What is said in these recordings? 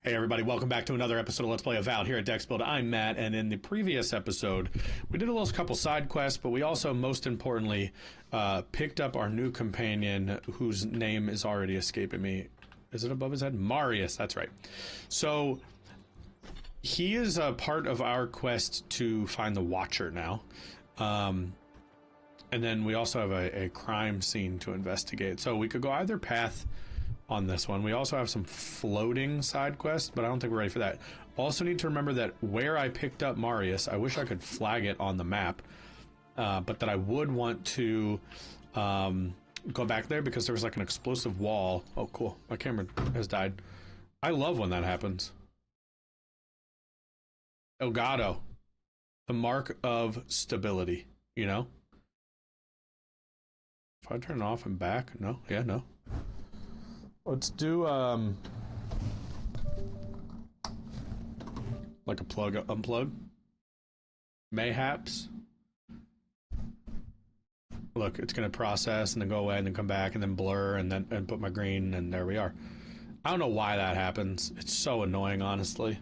Hey everybody, welcome back to another episode of Let's Play Avowed here at Dexbuild. I'm Matt, and in the previous episode, we did a little couple side quests, but we also, most importantly, picked up our new companion, whose name is already escaping me. Is it above his head? Marius, that's right. So, he is a part of our quest to find the Watcher now. And then we also have a crime scene to investigate. So we could go either path on this one. We also have some floating side quests, but I don't think we're ready for that. Also need to remember that where I picked up Marius, I wish I could flag it on the map, but that I would want to go back there because there was like an explosive wall. Oh, cool. My camera has died. I love when that happens. Elgato. The mark of stability, you know? If I turn it off and back, no? Yeah, no. Let's do, like a plug, unplug. Mayhaps. Look, it's gonna process and then go away and then come back and then blur and then put my green, and there we are. I don't know why that happens. It's so annoying, honestly.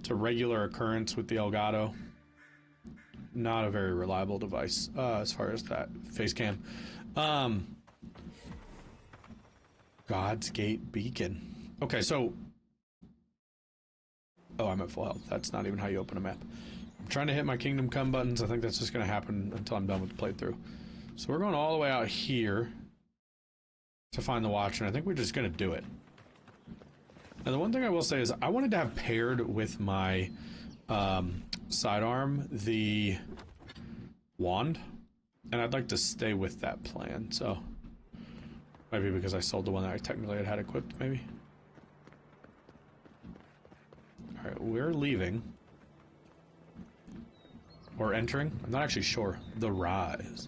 It's a regular occurrence with the Elgato. Not a very reliable device, as far as that face cam. God's Gate Beacon. Okay, so... Oh, I'm at full health. That's not even how you open a map. I'm trying to hit my Kingdom Come buttons. I think that's just going to happen until I'm done with the playthrough. So we're going all the way out here to find the Watcher, and I think we're just going to do it. Now, the one thing I will say is I wanted to have paired with my sidearm the wand, and I'd like to stay with that plan, so... Maybe because I sold the one that I technically had equipped, maybe. Alright, we're leaving. Or entering? I'm not actually sure. The Rise.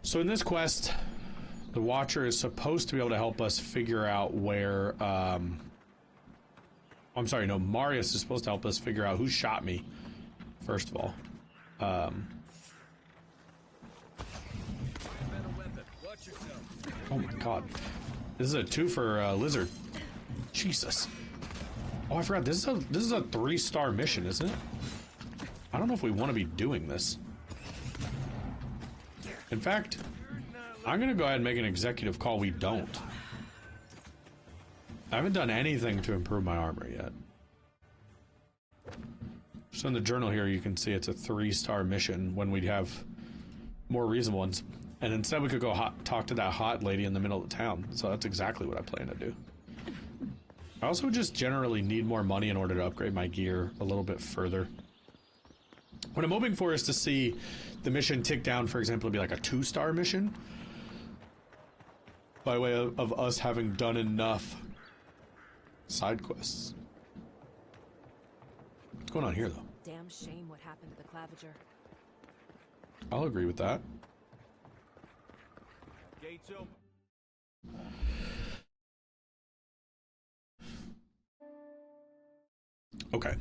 So in this quest, the Watcher is supposed to be able to help us figure out where, I'm sorry, no, Marius is supposed to help us figure out who shot me, first of all. Oh my god. This is a 2 for Lizard. Jesus. Oh, I forgot. This is a 3-star mission, isn't it? I don't know if we want to be doing this. In fact, I'm going to go ahead and make an executive call. We don't. I haven't done anything to improve my armor yet. So in the journal here, you can see it's a 3-star mission when we have more reasonable ones. And instead we could go talk to that hot lady in the middle of the town. So that's exactly what I plan to do. I also just generally need more money in order to upgrade my gear a little bit further. What I'm hoping for is to see the mission tick down, for example, to be like a 2-star mission. By way of us having done enough side quests. What's going on here, though? Damn shame what happened to the Claviger. I'll agree with that. Gates open. Okay.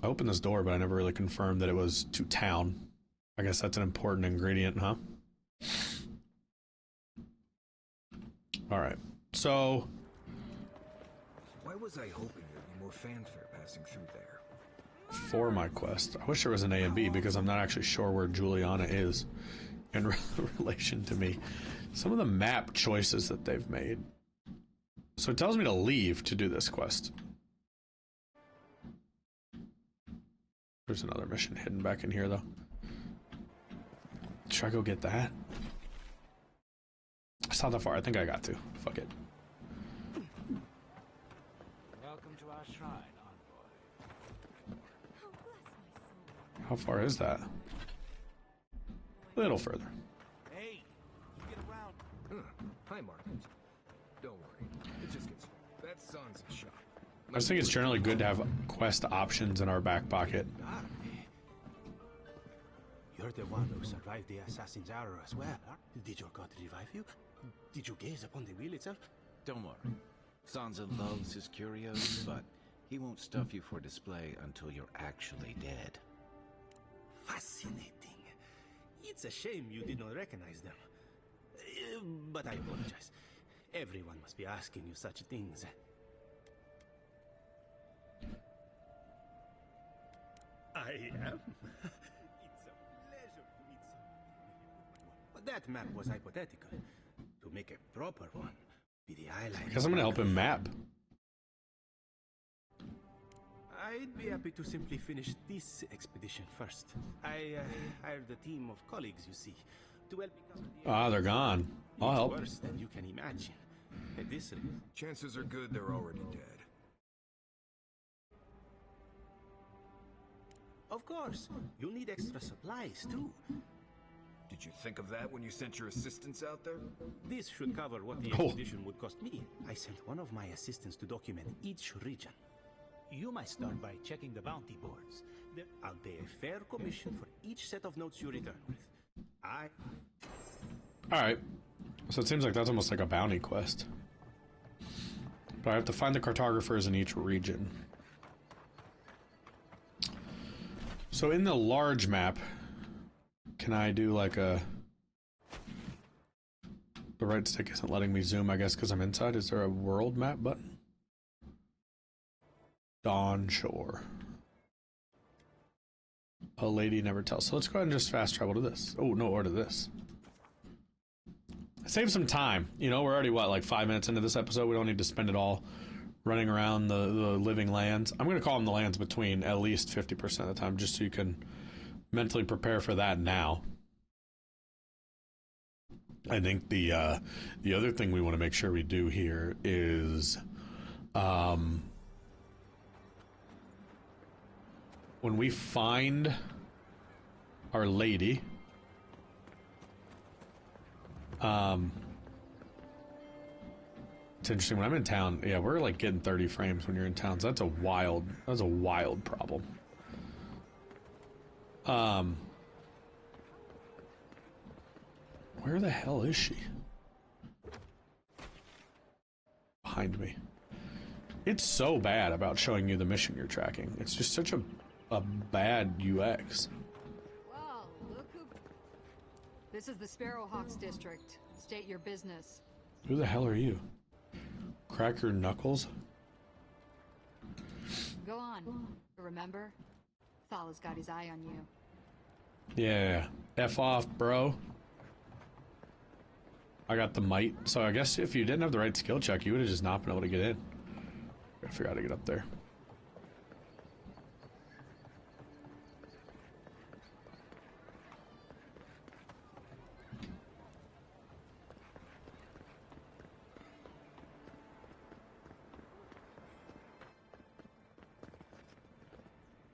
I opened this door, but I never really confirmed that it was to town. I guess that's an important ingredient, huh? Alright, so... Why was I hoping there'd be more fanfare passing through there? For my quest. I wish there was an A and B, because I'm not actually sure where Juliana is in relation to me. Some of the map choices that they've made. So it tells me to leave to do this quest. There's another mission hidden back in here, though. Should I go get that? It's not that far. I think I got to. Fuck it. Welcome to our shrine, envoy. How far is that? A little further. Hey, get around. Hi, Mark. Don't worry. It just gets... That sun's a shot. I just think it's generally good to have quest options in our back pocket. You're the one who survived the assassin's arrow as well, huh? Did your god revive you? Did you gaze upon the wheel itself? Don't worry. Sansa loves his curios, but he won't stuff you for display until you're actually dead. Fascinating. It's a shame you did not recognize them. But I apologize. Everyone must be asking you such things. I am. It's a pleasure to meet someone. But that map was hypothetical. To make a proper one, be the highlight. I guess I'm gonna help him map. I'd be happy to simply finish this expedition first. I hired a team of colleagues, you see, to help me cover the Ah, they're gone. I'll help. It's worse than you can imagine. And this Chances are good they're already dead. Of course, you'll need extra supplies too. Did you think of that when you sent your assistants out there? This should cover what the Oh. expedition would cost me. I sent one of my assistants to document each region. You might start by checking the bounty boards. I'll pay a fair commission for each set of notes you return with. Alright. So it seems like that's almost like a bounty quest. But I have to find the cartographers in each region. So in the large map, can I do like a... The right stick isn't letting me zoom, I guess, because I'm inside. Is there a world map button? Dawn Shore. A lady never tells. So let's go ahead and just fast travel to this. Oh, no, or to this. Save some time. You know, we're already, what, like 5 minutes into this episode? We don't need to spend it all running around the living lands. I'm going to call them the lands between at least 50% of the time, just so you can mentally prepare for that now. I think the other thing we want to make sure we do here is... when we find our lady, it's interesting when I'm in town. Yeah, we're like getting 30 frames when you're in town. So that's a wild problem. Where the hell is she? Behind me. It's so bad about showing you the mission you're tracking. It's just such a bad UX. Wow, look who... This is the Sparrowhawks district. State your business. Who the hell are you? Cracker Knuckles? Go on. Remember? Thal's got his eye on you. Yeah. F off, bro. I got the might. So I guess if you didn't have the right skill check, you would have just not been able to get in. I forgot to get up there.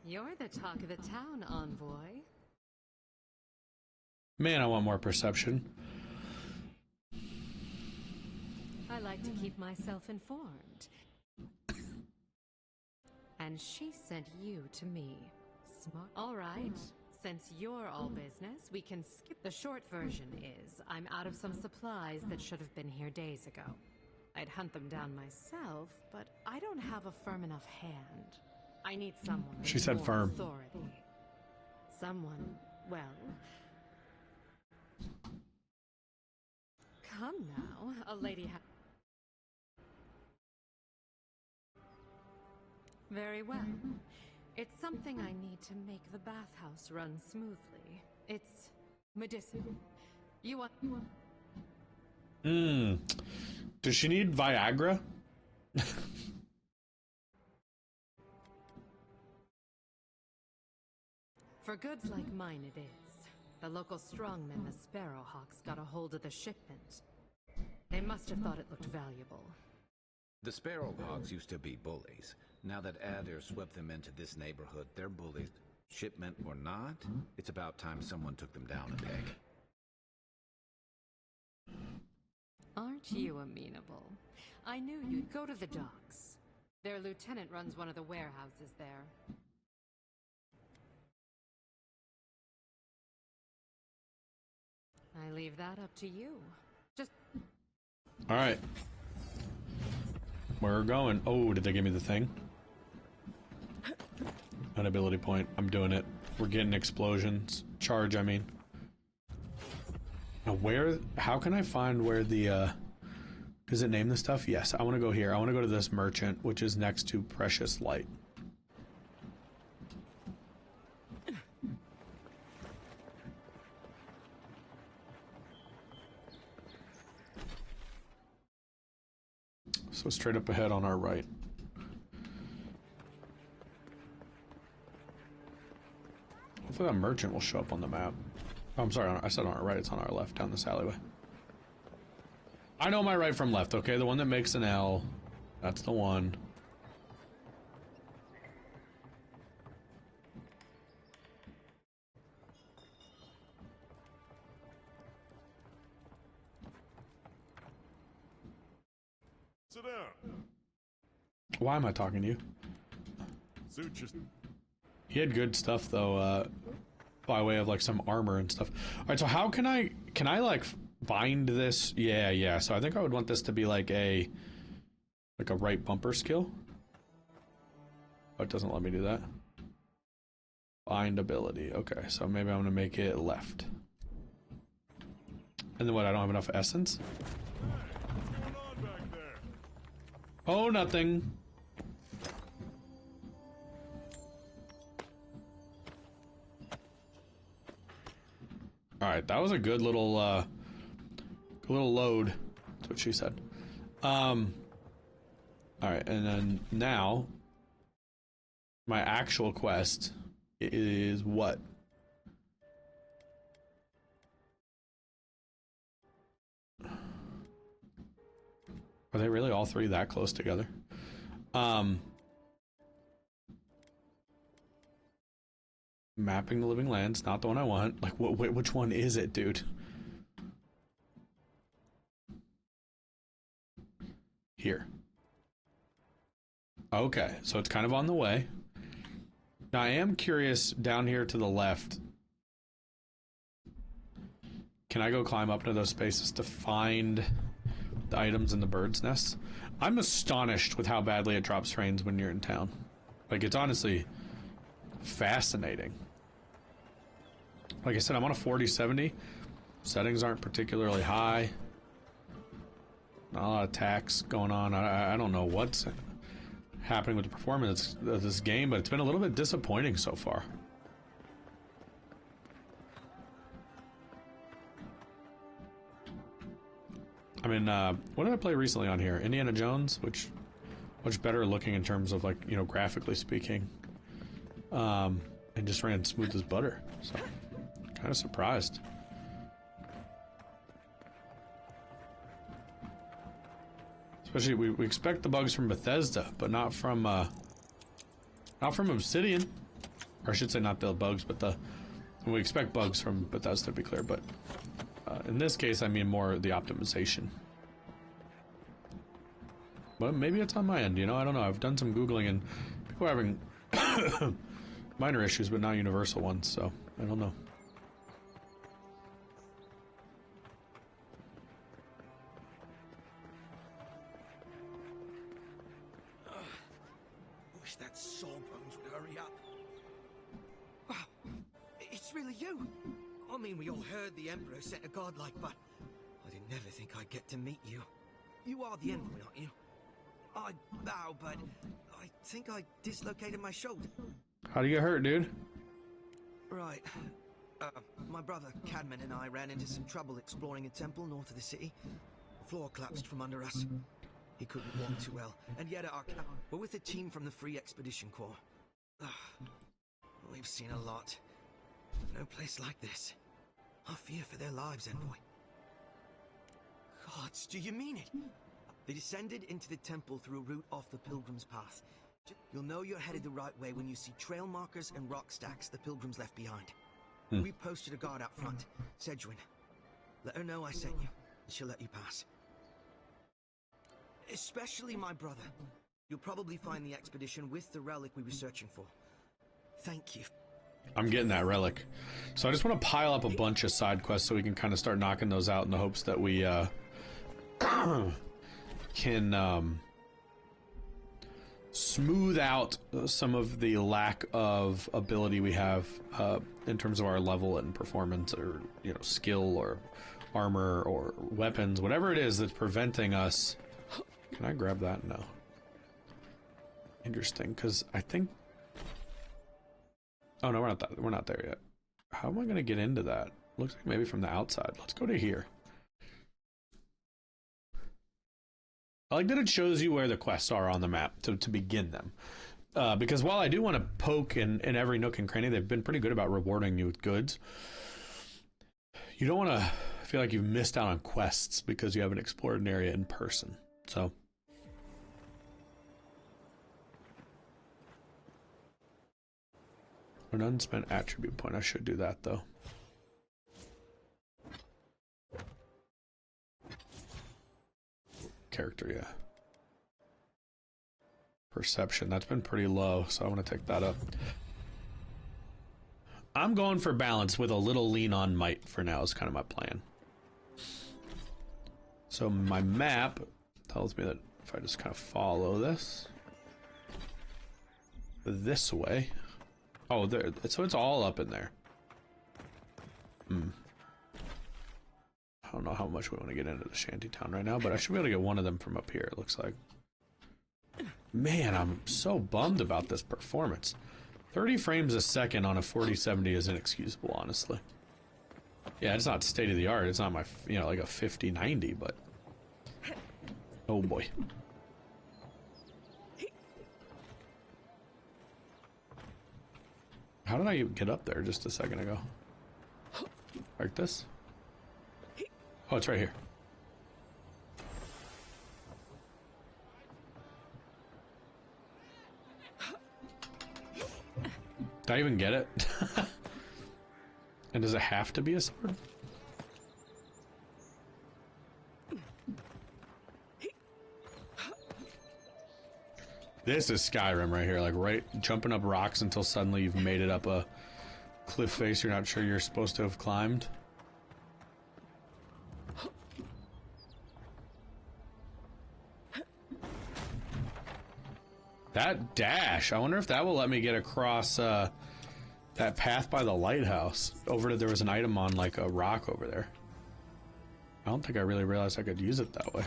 You're the talk of the town, envoy. Man, I want more perception. I like to keep myself informed. And she sent you to me. Smart. All right. Since you're all business, we can skip. The short version is, I'm out of some supplies that should have been here days ago. I'd hunt them down myself, but I don't have a firm enough hand. I need someone with She said more firm. authority. Someone, well... Come now, a lady Very well. It's something I need to make the bathhouse run smoothly. It's medicinal. You want... Does she need Viagra? For goods like mine it is. The local strongmen, the Sparrowhawks, got a hold of the shipment. They must have thought it looked valuable. The Sparrowhawks used to be bullies. Now that Adder swept them into this neighborhood, they're bullies. Shipment or not, it's about time someone took them down a peg. Aren't you amenable? I knew you'd go to the docks. Their lieutenant runs one of the warehouses there. I leave that up to you. Just... Alright. Where we're going. Oh, did they give me the thing? An ability point. I'm doing it. We're getting explosions. Charge, I mean. Now where... How can I find where the, Does it name the stuff? Yes. I want to go here. I want to go to this merchant, which is next to Precious Light. So straight up ahead on our right. Hopefully that merchant will show up on the map. Oh, I'm sorry, I said on our right, it's on our left, down this alleyway. I know my right from left, okay? The one that makes an L. That's the one. Sit down. Why am I talking to you? Suit just. He had good stuff though, by way of like some armor and stuff. All right, so how can I like bind this? Yeah. So I think I would want this to be like a right bumper skill. Oh, it doesn't let me do that. Bind ability. Okay, so maybe I'm gonna make it left. And then what? I don't have enough essence. What's going on back there? Oh, nothing. All right, that was a good little load. That's what she said. All right, and then now my actual quest is what? Are they really all three that close together? Mapping the living lands, not the one I want. Like, which one is it, dude? Here. Okay, so it's kind of on the way. Now, I am curious down here to the left. Can I go climb up into those spaces to find the items in the bird's nests? I'm astonished with how badly it drops frames when you're in town. Like, it's honestly fascinating. Like I said, I'm on a 4070. Settings aren't particularly high. Not a lot of tax going on. I don't know what's happening with the performance of this game, but it's been a little bit disappointing so far. I mean, what did I play recently on here? Indiana Jones, which much better looking in terms of, like, you know, graphically speaking. And just ran smooth as butter. So, kind of surprised. Especially, we expect the bugs from Bethesda, but not from Obsidian. Or I should say not the bugs, but we expect bugs from Bethesda, to be clear, but in this case, I mean more the optimization. But maybe it's on my end, you know? I don't know. I've done some Googling, and people are having minor issues, but not universal ones, so I don't know. Wish that Sawbones would hurry up. Wow, it's really you. I mean, we all heard the Emperor sent a godlike, but I didn't never think I'd get to meet you. You are the envoy, aren't you? I bow, but I think I dislocated my shoulder. How'd you get hurt, dude? Right. My brother Cadman and I ran into some trouble exploring a temple north of the city. The floor collapsed from under us. He couldn't walk too well, and yet our camp, we're with a team from the Free Expedition Corps. We've seen a lot. No place like this. I fear for their lives, envoy. Gods, do you mean it? They descended into the temple through a route off the Pilgrim's Path. You'll know you're headed the right way when you see trail markers and rock stacks the Pilgrims left behind. We posted a guard out front, Sedgwin. Let her know I sent you, and she'll let you pass. Especially my brother. You'll probably find the expedition with the relic we were searching for. Thank you. I'm getting that relic. So I just want to pile up a bunch of side quests so we can kind of start knocking those out in the hopes that we can smooth out some of the lack of ability we have in terms of our level and performance, or, you know, skill or armor or weapons, whatever it is that's preventing us Can I grab that? No. Interesting, because I think... Oh, no, we're not there yet. How am I going to get into that? Looks like maybe from the outside. Let's go to here. I like that it shows you where the quests are on the map to begin them. Because while I do want to poke in every nook and cranny, they've been pretty good about rewarding you with goods. You don't want to feel like you've missed out on quests because you haven't explored an area in person. So... An unspent attribute point. I should do that, though. Character, yeah. Perception. That's been pretty low, so I want to take that up. I'm going for balance with a little lean on might for now is kind of my plan. So my map tells me that if I just kind of follow this way. Oh, there. So it's all up in there. I don't know how much we want to get into the shantytown right now, but I should be able to get one of them from up here, it looks like. Man, I'm so bummed about this performance. 30 frames a second on a 4070 is inexcusable, honestly. Yeah, it's not state of the art. It's not my, you know, like a 5090, but... Oh boy. How did I get up there just a second ago? Like this? Oh, it's right here. Did I even get it? And does it have to be a sword? This is Skyrim right here, like right jumping up rocks until suddenly you've made it up a cliff face you're not sure you're supposed to have climbed. That dash, I wonder if that will let me get across that path by the lighthouse. There was an item on like a rock over there. I don't think I really realized I could use it that way.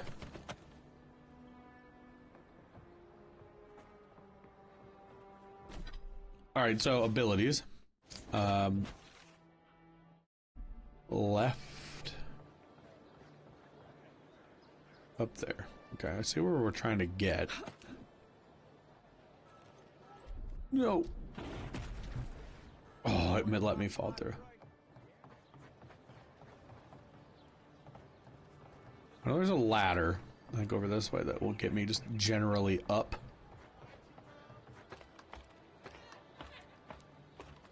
Alright, so abilities. Left. Up there. Okay, I see where we're trying to get. No. Oh, it let me fall through. I know there's a ladder, I think over this way, that will get me just generally up.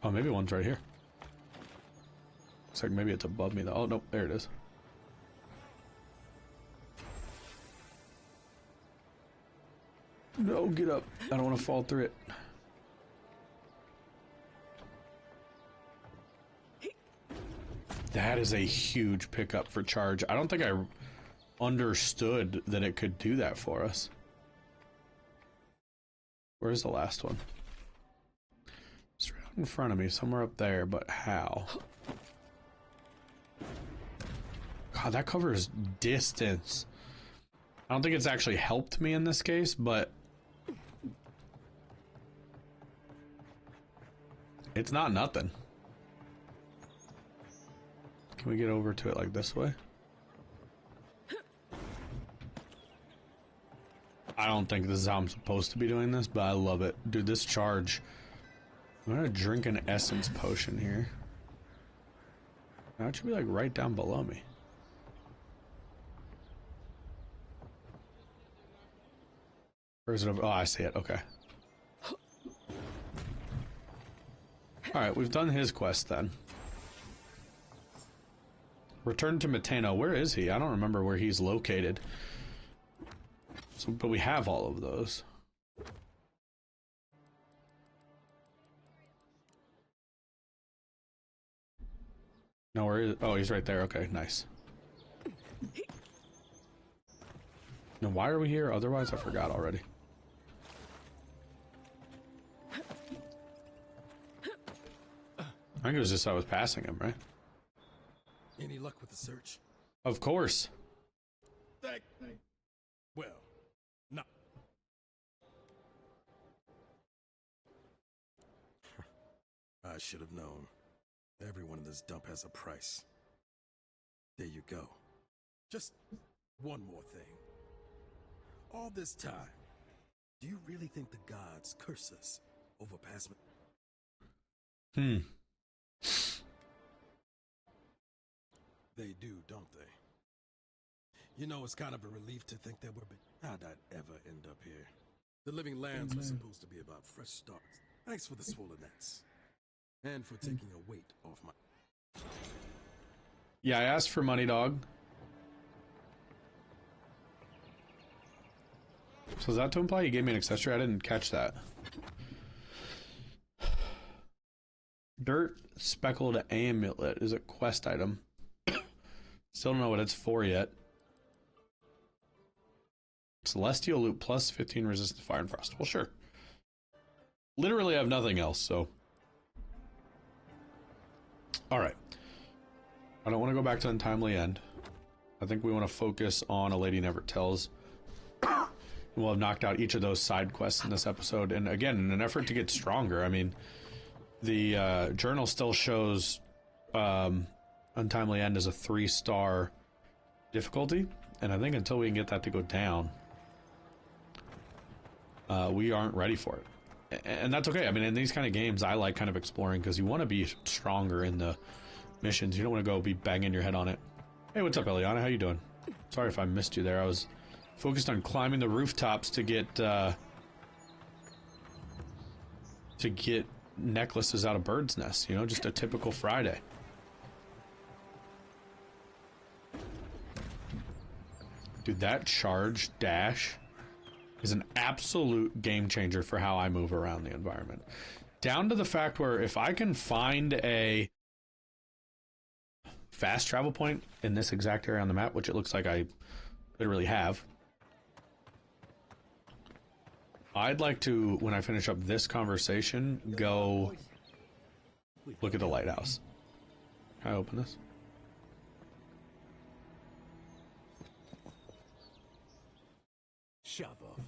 Oh, maybe one's right here. Looks like maybe it's above me though. Oh, nope, there it is. No, get up. I don't want to fall through it. That is a huge pickup for charge. I don't think I understood that it could do that for us. Where's the last one? Straight out in front of me, somewhere up there, but how? God, that covers distance. I don't think it's actually helped me in this case, but it's not nothing. Can we get over to it like this way? I don't think this is how I'm supposed to be doing this, but I love it. Dude, this charge. I'm gonna drink an essence potion here. Now it should be like right down below me. Or is it over? Oh, I see it. Okay. Alright, we've done his quest then. Return to Metano. Where is he? I don't remember where he's located. So, but we have all of those. No, where is? Oh, he's right there. Okay, nice. Now, why are we here? Otherwise, I forgot already. I think it was just I was passing him, right? Any luck with the search? Of course. Well, I should have known. Everyone in this dump has a price. There you go. Just one more thing. All this time, do you really think the gods curse us over past? They do, don't they? You know, it's kind of a relief to think that how'd I ever end up here? The living lands were supposed to be about fresh starts. Thanks for the swollen nets. And for taking a weight off my... Yeah, I asked for money, dog. So is that to imply you gave me an accessory? I didn't catch that. Dirt speckled amulet is a quest item. Still don't know what it's for yet. Celestial loot plus 15 resistance to fire and frost. Well, sure. Literally have nothing else, so. Alright. I don't want to go back to Untimely End. I think we want to focus on A Lady Never Tells. We'll have knocked out each of those side quests in this episode. And again, in an effort to get stronger, I mean, the journal still shows Untimely End as a 3-star difficulty. And I think until we can get that to go down, we aren't ready for it. And that's okay. I mean, in these kind of games, I like kind of exploring because you want to be stronger in the missions. You don't want to go be banging your head on it. Hey, what's up, Eliana? How you doing? Sorry if I missed you there. I was focused on climbing the rooftops to get necklaces out of birds' nests. You know, just a typical Friday. Dude, that charge dash is an absolute game changer for how I move around the environment. Down to the fact where if I can find a fast travel point in this exact area on the map, which it looks like I literally have, I'd like to, when I finish up this conversation, go look at the lighthouse. Can I open this? Shove off.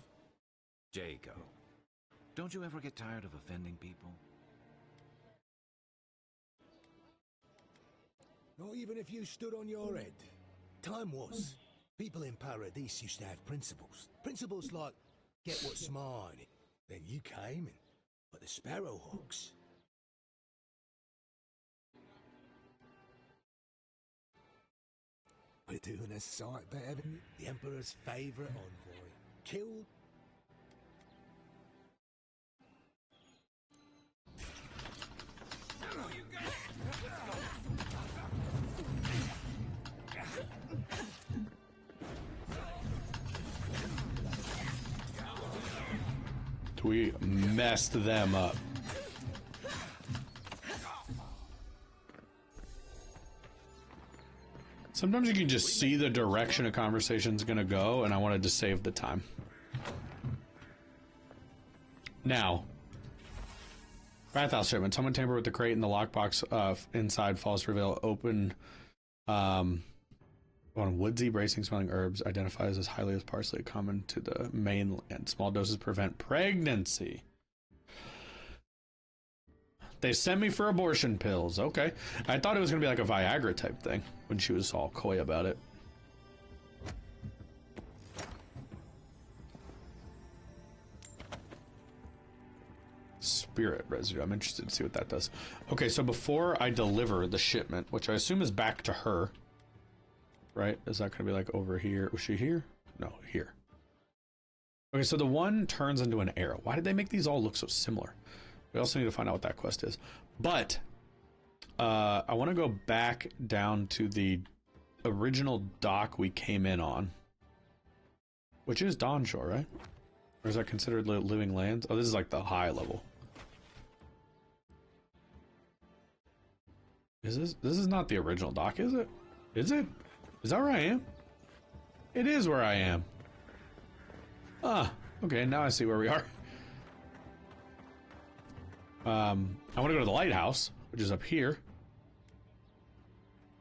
Jago, don't you ever get tired of offending people? Not even if you stood on your head. Time was. People in Paradise used to have principles. Principles like, get what's mine. Then you came and... But the Sparrowhawks... We're doing a sight better than the Emperor's favourite envoy. Killed... We messed them up. Sometimes you can just see the direction a conversation's gonna go, and I wanted to save the time. Now, bathhouse shipment. Someone tampered with the crate and the lockbox inside. False reveal. Open. On woodsy, bracing smelling herbs identifies as highly as parsley, common to the mainland. Small doses prevent pregnancy. They sent me for abortion pills. Okay. I thought it was going to be like a Viagra type thing when she was all coy about it. Spirit residue. I'm interested to see what that does. Okay, so before I deliver the shipment, which I assume is back to her, right? Is that going to be like over here? Was she here? No, here. Okay, so the one turns into an arrow. Why did they make these all look so similar? We also need to find out what that quest is. But I want to go back down to the original dock we came in on, which is Dawnshore, right? Or is that considered living lands? Oh, this is like the high level. Is this is not the original dock, is it? Is it? Is that where I am? It is where I am. Ah, okay, now I see where we are. I want to go to the lighthouse, which is up here.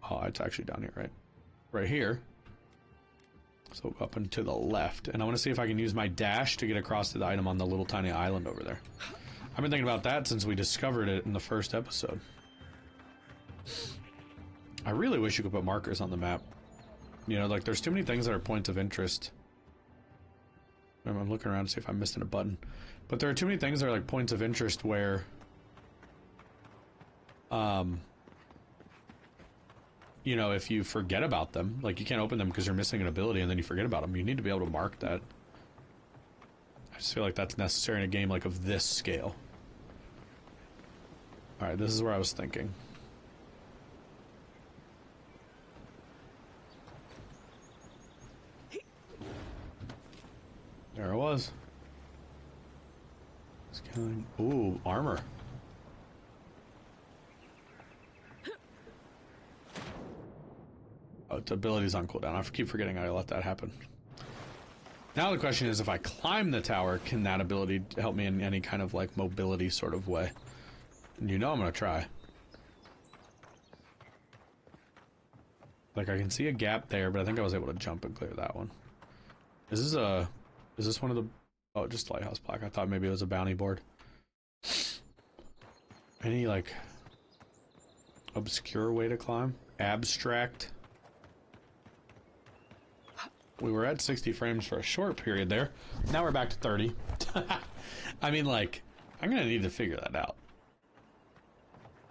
Oh, it's actually down here, right? Right here. So up and to the left. And I want to see if I can use my dash to get across to the item on the little tiny island over there. I've been thinking about that since we discovered it in the first episode. I really wish you could put markers on the map. You know, like, there's too many things that are points of interest. I'm looking around to see if I'm missing a button. But there are too many things that are, like, points of interest where... you know, if you forget about them, like, you can't open them because you're missing an ability and then you forget about them. You need to be able to mark that. I just feel like that's necessary in a game, like, of this scale. Alright, this is where I was thinking. There it was. Scaling. Ooh, armor. Oh, its ability's on cooldown. I keep forgetting I let that happen. Now the question is, if I climb the tower, can that ability help me in any kind of, like, mobility sort of way? And you know I'm gonna try. Like, I can see a gap there, but I think I was able to jump and clear that one. Is this one of the... Oh, just lighthouse plaque. I thought maybe it was a bounty board. Any, like, obscure way to climb? Abstract? We were at 60 frames for a short period there. Now we're back to 30. I mean, like, I'm gonna need to figure that out.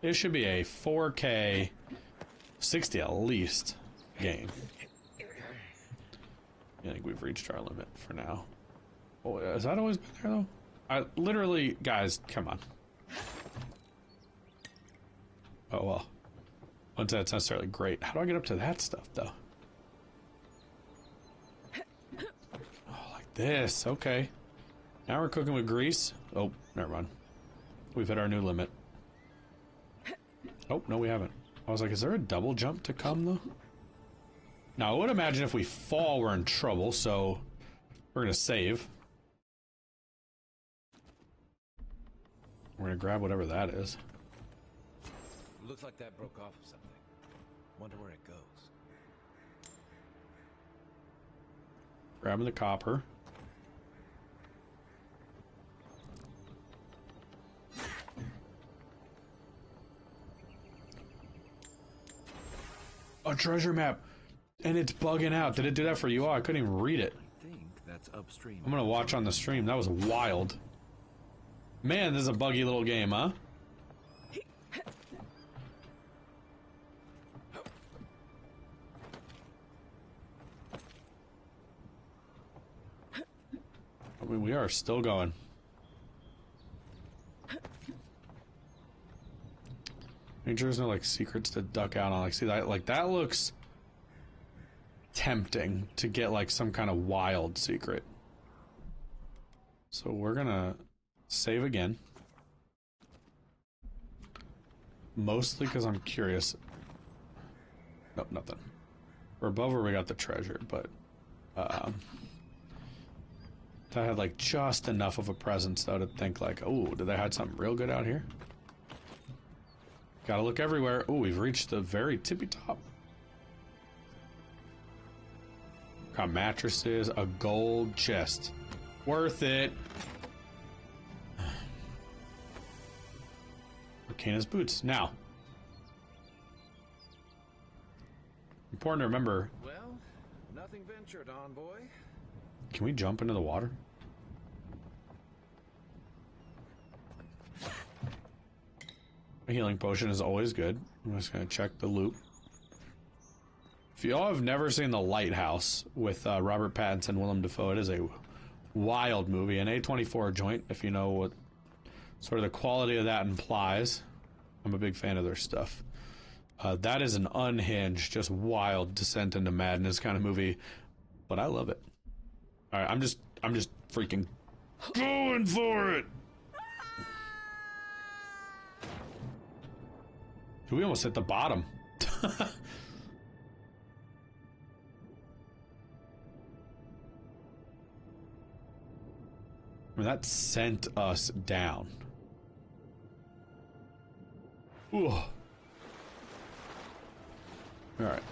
It should be a 4K 60 at least game. I think we've reached our limit for now. Oh, has that always been there though? I literally, guys, come on. Oh well. Wouldn't say that's necessarily great. How do I get up to that stuff though? Oh, like this. Okay. Now we're cooking with grease. Oh, never mind. We've hit our new limit. Oh, no, we haven't. I was like, is there a double jump to come though? Now, I would imagine if we fall, we're in trouble, so we're gonna save. We're gonna grab whatever that is. Looks like that broke off of something. Wonder where it goes. Grabbing the copper. A treasure map. And it's bugging out. Did it do that for you all? I couldn't even read it. I think that's upstream. I'm gonna watch on the stream. That was wild. Man, this is a buggy little game, huh? I mean, we are still going. Make sure there's no, like, secrets to duck out on. Like, see that? Like, that looks tempting to get, like, some kind of wild secret. So we're gonna save again. Mostly because I'm curious. Nope, nothing. We're above where we got the treasure, but that had, like, just enough of a presence, though, to think, like, oh, did they hide something real good out here? Gotta look everywhere. Oh, we've reached the very tippy top. Got mattresses, a gold chest. Worth it. Arcana's boots. Now. Important to remember. Well, nothing ventured, envoy. Can we jump into the water? A healing potion is always good. I'm just gonna check the loot. If y'all have never seen The Lighthouse with Robert Pattinson, Willem Dafoe, it is a wild movie, an A24 joint, if you know what sort of the quality of that implies. I'm a big fan of their stuff. That is an unhinged, just wild descent into madness kind of movie, but I love it. All right, I'm just freaking going for it. We almost hit the bottom. I mean, that sent us down. Ooh. All right.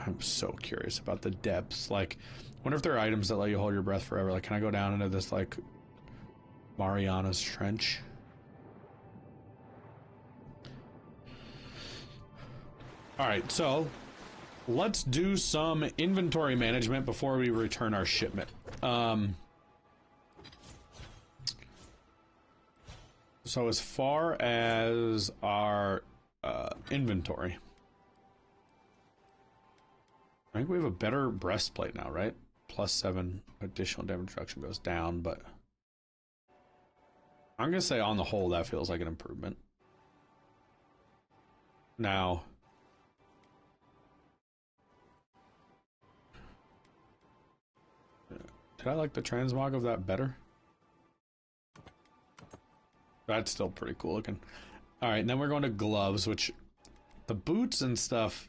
I'm so curious about the depths. Like, wonder if there are items that let you hold your breath forever. Like, can I go down into this, like, Mariana's Trench? Alright, so let's do some inventory management before we return our shipment. So as far as our inventory, I think we have a better breastplate now, right? +7 additional damage reduction goes down, but I'm gonna say on the whole that feels like an improvement. Now, did I like the transmog of that better? That's still pretty cool looking. Alright, and then we're going to gloves, which the boots and stuff.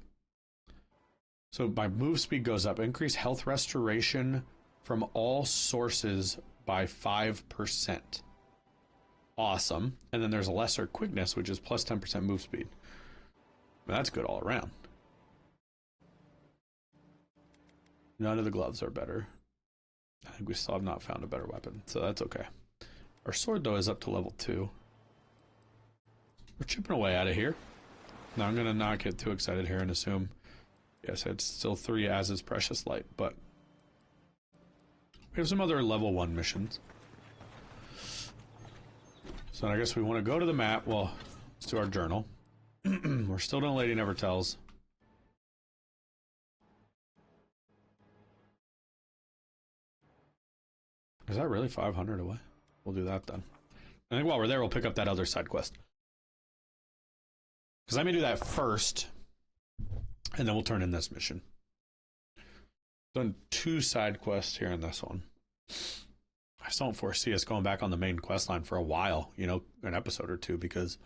So my move speed goes up. Increase health restoration from all sources by 5%. Awesome. And then there's a lesser quickness, which is plus 10% move speed. That's good all around. None of the gloves are better. I think we still have not found a better weapon, so that's okay. Our sword, though, is up to level 2. We're chipping away out of here. Now, I'm going to not get too excited here and assume, yes, it's still 3 as is precious light, but we have some other level 1 missions. So I guess we want to go to the map. Well, let's do our journal. We're still doing Lady Never Tells. Is that really 500 away? We'll do that then. I think while we're there, we'll pick up that other side quest. Because I may do that first, and then we'll turn in this mission. Done 2 side quests here in this one. I just don't foresee us going back on the main quest line for a while, you know, an episode or 2, because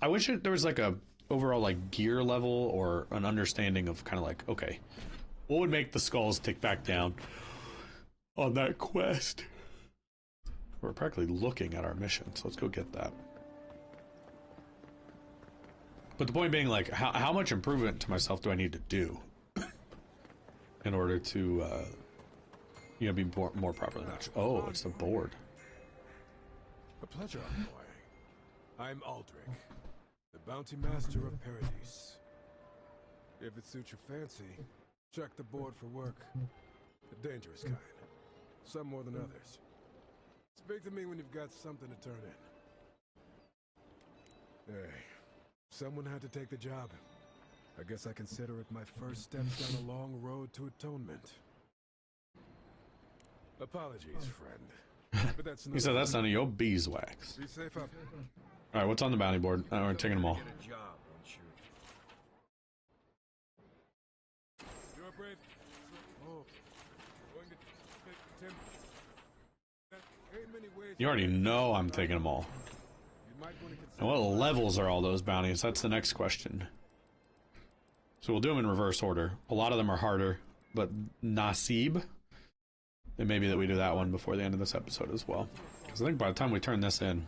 I wish there was like a overall like gear level or an understanding of kind of like, okay, what would make the skulls tick back down on that quest? We're practically looking at our mission, so let's go get that. But the point being, like, how much improvement to myself do I need to do in order to, you know, be more properly matched? Oh, it's the board. A pleasure, boy. I'm Aldrich, the bounty master of Paradise. If it suits your fancy, check the board for work. The dangerous kind. Some more than others. Speak to me when you've got something to turn in. Hey, someone had to take the job. I guess I consider it my first steps down a long road to atonement. Apologies, friend. But that's He said that's none of your beeswax. Be safe up. Alright, what's on the bounty board? We're taking them all. You're brave. Oh, going to Tim. Ain't many ways. You already know I'm taking them all. You might want to And what levels are all those bounties? That's the next question. So we'll do them in reverse order. A lot of them are harder, but Nasib, it may be that we do that one before the end of this episode as well. Because I think by the time we turn this in,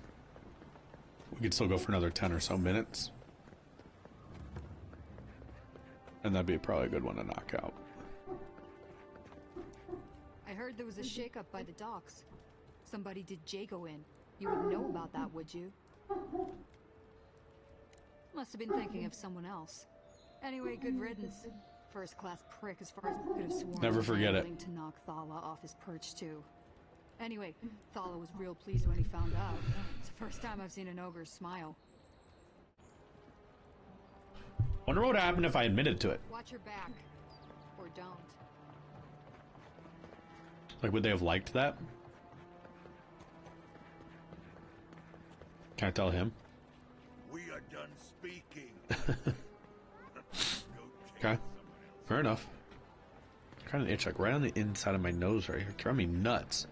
we could still go for another 10 or so minutes. And that'd be probably a good one to knock out. I heard there was a shakeup by the docks. Somebody did Jago in. You wouldn't know about that, would you? Must have been thinking of someone else. Anyway, good riddance. First class prick as far as I could have sworn. Never forget it. To knock Thala off his perch too. Anyway, Thala was real pleased when he found out. It's the first time I've seen an ogre smile. Wonder what would happen if I admitted to it. Watch your back. Or don't. Like, would they have liked that? Can I tell him? We are done speaking. Okay, fair enough. Kind of itch, like right on the inside of my nose right here. Driving me nuts.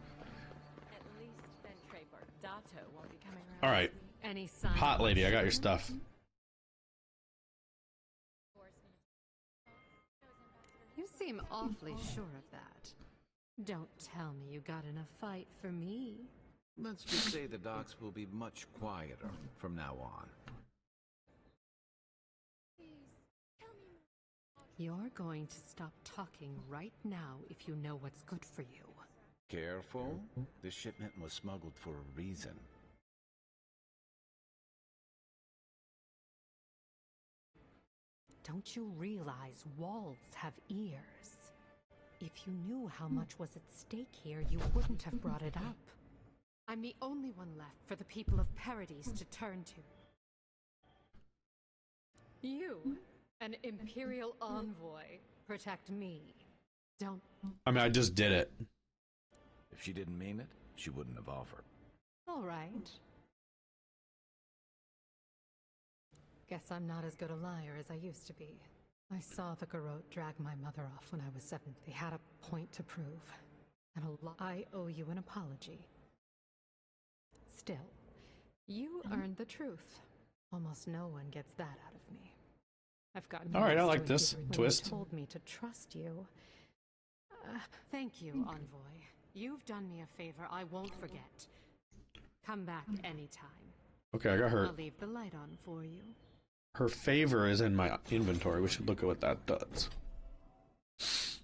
At least then Trey Bardato won't be coming around. All right, Any sign hot lady, I got your stuff. You seem awfully sure of that. Don't tell me you got in a fight for me. Let's just say the docks will be much quieter from now on. Please, tell me You're going to stop talking right now if you know what's good for you. Careful. This shipment was smuggled for a reason. Don't you realize walls have ears? If you knew how much was at stake here, you wouldn't have brought it up. I'm the only one left for the people of Paradise to turn to. You, an Imperial envoy, protect me. Don't... I mean, I just did it. If she didn't mean it, she wouldn't have offered. All right. Guess I'm not as good a liar as I used to be. I saw the Garrote drag my mother off when I was 7. They had a point to prove. And I owe you an apology. Still, you earned the truth. Almost no one gets that out of me. I've gotten All right, I used like to it this when you twist. told me to trust you. Thank you, Envoy. You've done me a favor I won't forget. Come back anytime. Okay, I got her. I'll leave the light on for you. Her favor is in my inventory. We should look at what that does. Is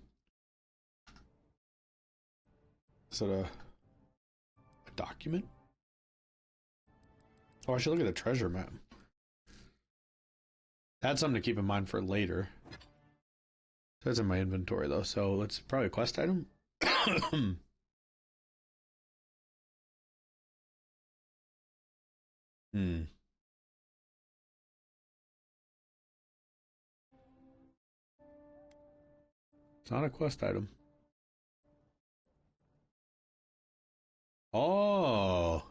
it a document? Oh, I should look at the treasure map. That's something to keep in mind for later. That's in my inventory though, so let's probably a quest item. It's not a quest item. Oh,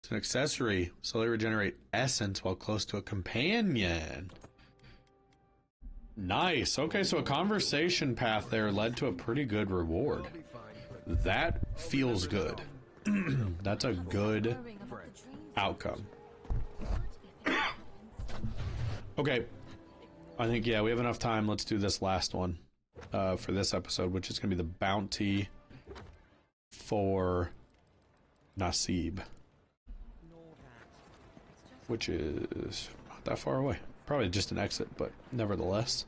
it's an accessory. So they regenerate essence while close to a companion. Nice. Okay, so a conversation path there led to a pretty good reward. That feels good. That's a good outcome. Okay. I think, yeah, we have enough time. Let's do this last one for this episode, which is going to be the bounty for Nasib, which is not that far away. Probably just an exit, but nevertheless.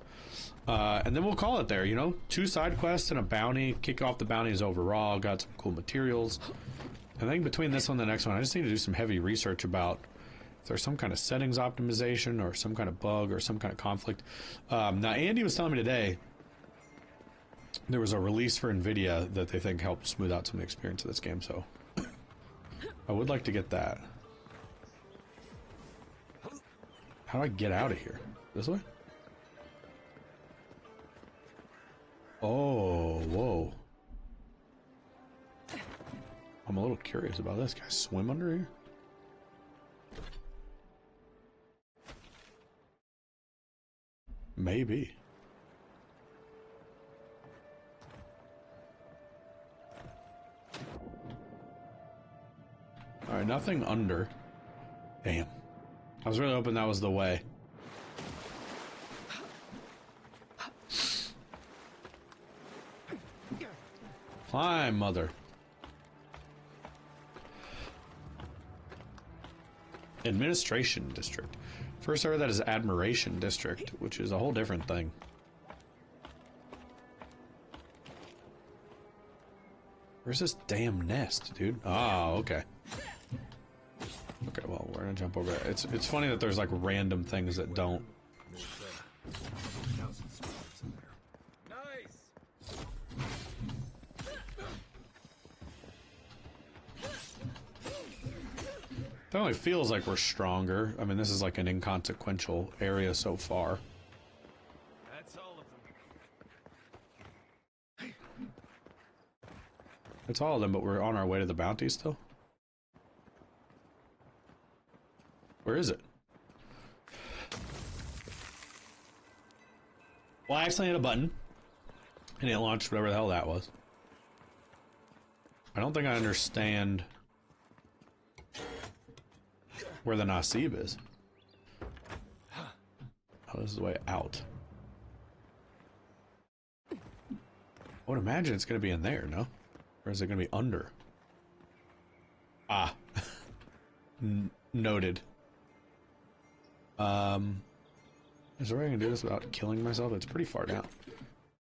And then we'll call it there, you know? 2 side quests and a bounty. Kick off the bounties overall. Got some cool materials. I think between this one and the next one, I just need to do some heavy research about if there's some kind of settings optimization or some kind of bug or some kind of conflict. Now, Andy was telling me today there was a release for NVIDIA that they think helped smooth out some of the experience of this game, so I would like to get that. How do I get out of here? This way? Oh, whoa. I'm a little curious about this. Can I swim under here? Maybe. Alright, nothing under. Damn. I was really hoping that was the way. Climb, mother. Administration District. First I heard that is Admiration District, which is a whole different thing. Where's this damn nest, dude? Oh, okay. Okay, well, we're gonna jump over it. It's funny that there's like random things that don't. Definitely feels like we're stronger. I mean, this is like an inconsequential area so far. That's all of them. It's all of them, but we're on our way to the bounty still. Where is it? Well, I accidentally hit a button, and it launched whatever the hell that was. I don't think I understand where the Nasib is. Oh, this is the way out. I would imagine it's going to be in there, no? Or is it going to be under? Ah. Noted. Is there a way I can do this without killing myself? It's pretty far down.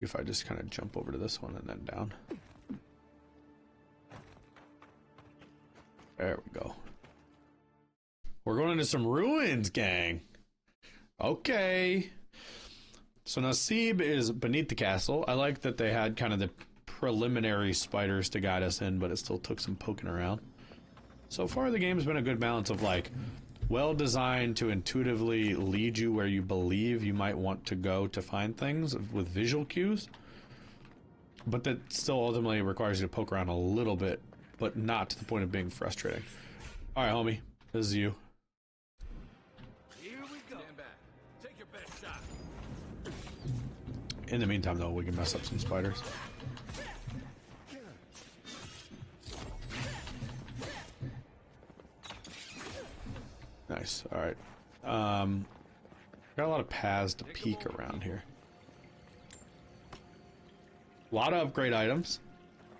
If I just kind of jump over to this one and then down. There we go. We're going into some ruins, gang. Okay. So Nasib is beneath the castle. I like that they had kind of the preliminary spiders to guide us in, but it still took some poking around. So far, the game's been a good balance of like well designed to intuitively lead you where you believe you might want to go to find things with visual cues, but that still ultimately requires you to poke around a little bit, but not to the point of being frustrating. All right, homie, this is you. Here we go. Stand back. Take your best shot. In the meantime, though, we can mess up some spiders. Nice. All right. Got a lot of paths to peek around here. A lot of upgrade items.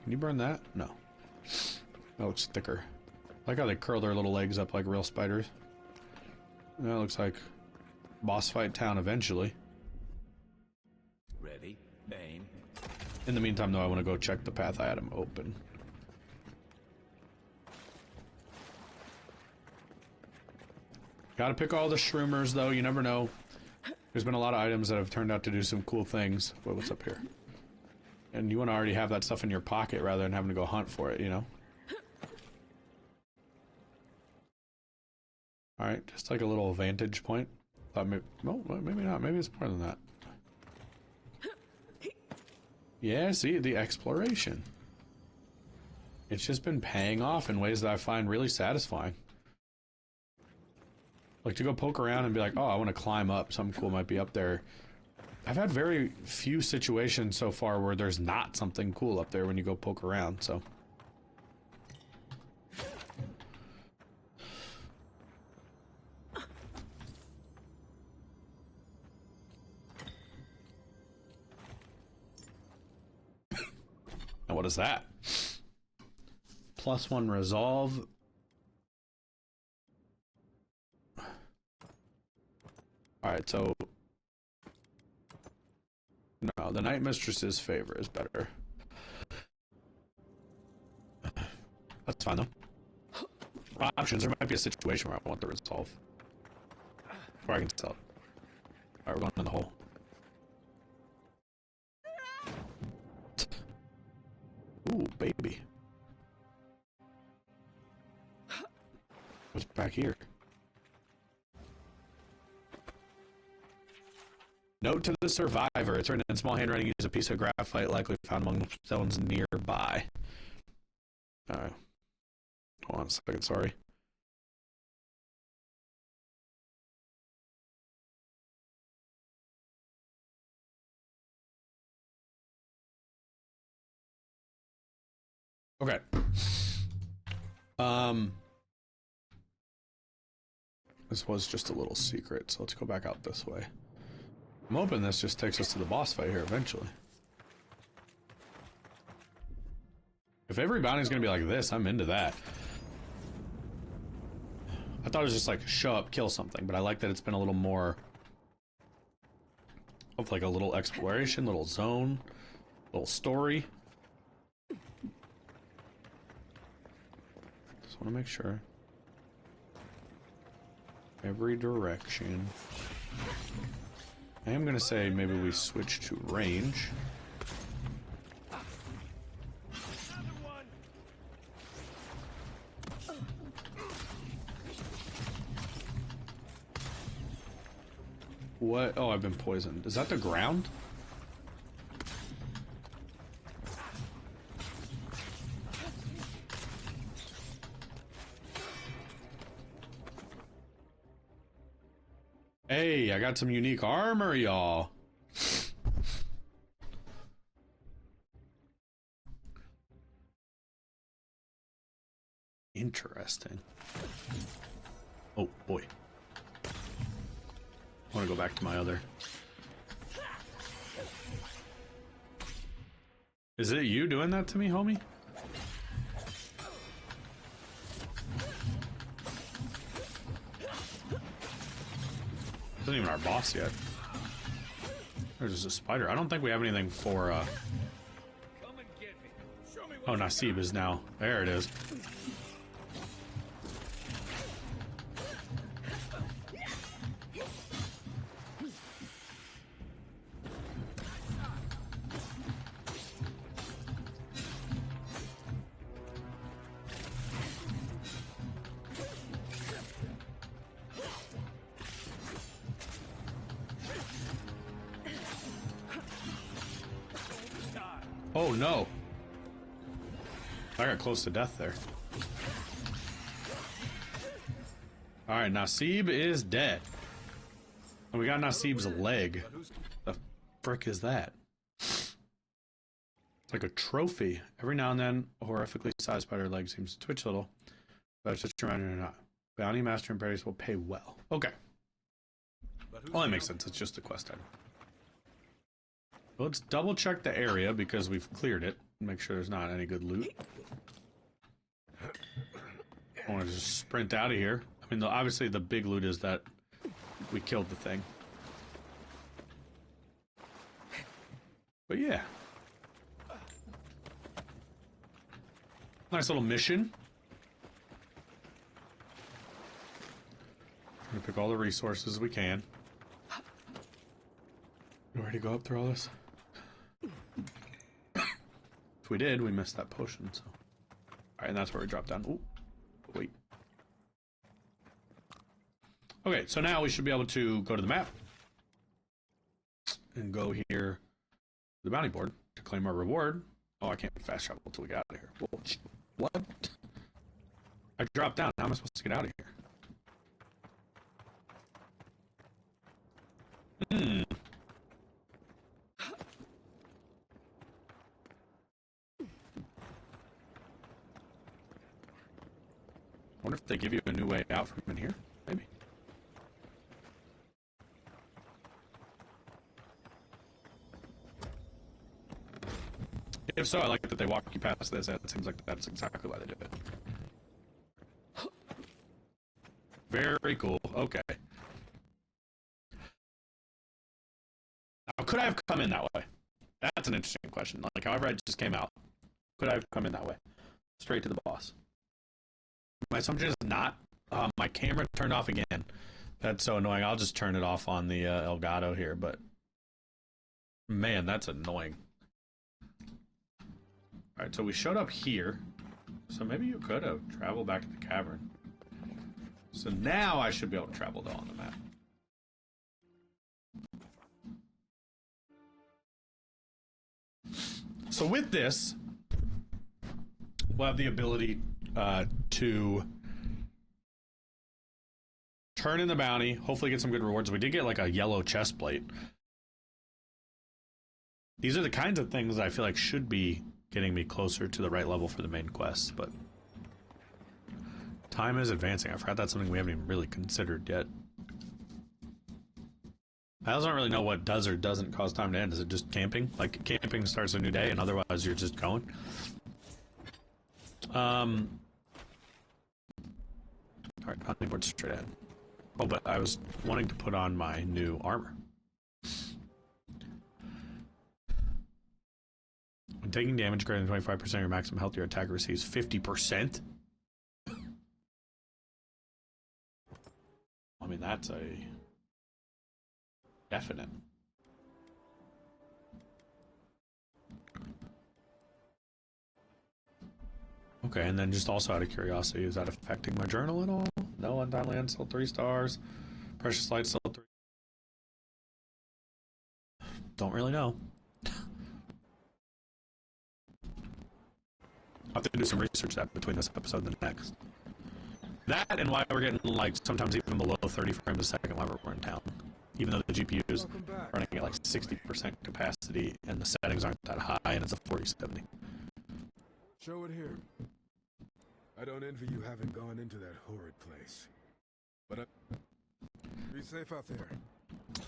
Can you burn that? No. That looks thicker. I like how they curl their little legs up like real spiders. That looks like boss fight town eventually. Ready, aim. In the meantime, though, I want to go check the path I had him open. Gotta pick all the shroomers, though. You never know. There's been a lot of items that have turned out to do some cool things. Wait, what's up here? And you want to already have that stuff in your pocket rather than having to go hunt for it, you know? Alright, just like a little vantage point. Thought maybe, no, maybe not. Maybe it's more than that. Yeah, see, the exploration. It's just been paying off in ways that I find really satisfying. Like to go poke around and be like, oh, I want to climb up. Something cool might be up there. I've had very few situations so far where there's not something cool up there when you go poke around, so. And what is that? +1 resolve. Alright, so... No, the Night Mistress's favor is better. That's fine, though. Options, there might be a situation where I want the resolve. Or I can sell it. Alright, we're going in the hole. Ooh, baby. What's back here? Note to the survivor. It's written in small handwriting. Use a piece of graphite likely found among stones nearby. Hold on a second, sorry. Okay. This was just a little secret, so let's go back out this way. I'm hoping this just takes us to the boss fight here eventually. If every bounty's gonna be like this, I'm into that. I thought it was just like show up, kill something, but I like that it's been a little more of like a little exploration, little zone, little story. Just want to make sure. Every direction. I am going to say maybe we switch to range. What? Oh, I've been poisoned. Is that the ground? Hey, I got some unique armor, y'all. Interesting. Oh, boy. I want to go back to my other. Is it you doing that to me, homie? Isn't even our boss yet. There's a spider. I don't think we have anything for, Come and get me. Show me Oh, what Nasib is now. There it is. Oh no. I got close to death there. Alright, Nasib is dead. And we got Nasib's leg. The frick is that? It's like a trophy. Every now and then, a horrifically sized spider leg seems to twitch a little. But it's just reminding or not. Bounty Master and Paradise will pay well. Okay. Well, that makes sense. It's just a quest item. Let's double check the area because we've cleared it. Make sure there's not any good loot. I want to just sprint out of here. I mean, obviously the big loot is that we killed the thing. But yeah. Nice little mission. I'm gonna pick all the resources we can. You ready to go up through all this? If we did, we missed that potion, so. Alright, and that's where we drop down. Ooh, wait. Okay, so now we should be able to go to the map. And go here to the bounty board to claim our reward. Oh, I can't fast travel until we get out of here. Whoa, what? I dropped down. How am I supposed to get out of here? I wonder if they give you a new way out from in here, maybe. If so, I like that they walk you past this. It seems like that's exactly why they did it. Very cool. Okay. Now, could I have come in that way? That's an interesting question. Like, however I just came out, could I have come in that way? Straight to the boss. My assumption is not. My camera turned off again. That's so annoying. I'll just turn it off on the Elgato here, but man, that's annoying. Alright, so we showed up here. So maybe you could have traveled back to the cavern. So now I should be able to travel though on the map. So with this, we'll have the ability to turn in the bounty, hopefully get some good rewards. We did get like a yellow chest plate. These are the kinds of things I feel like should be getting me closer to the right level for the main quest, but time is advancing. I forgot that's something we haven't even really considered yet. I also don't really know what does or doesn't cause time to end. Is it just camping? Like, camping starts a new day and otherwise you're just going? Alright, bounty board straight ahead. Oh, but I was wanting to put on my new armor. When taking damage greater than 25% of your maximum health, your attacker receives 50%. I mean, that's a definite. Okay, and then just also out of curiosity, is that affecting my journal at all? No, untimely end, still 3 stars. Precious light, still 3. Don't really know. I'll have to do some research that between this episode and the next. That and why we're getting like sometimes even below 30 frames a second while we're in town. Even though the GPU is running at like 60% capacity and the settings aren't that high and it's a 4070. Show it here. I don't envy you having gone into that horrid place. But be safe out there.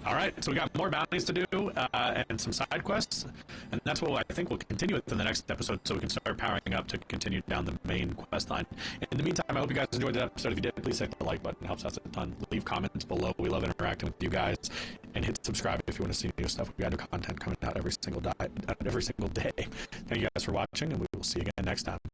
All right, so we got more bounties to do and some side quests, and that's what I think we'll continue with in the next episode, so we can start powering up to continue down the main quest line. In the meantime, I hope you guys enjoyed the episode. If you did, please hit the like button; it helps us a ton. Leave comments below. We love interacting with you guys, and hit subscribe if you want to see new stuff. We got new content coming out every single day. Thank you guys for watching, and we will see you again next time.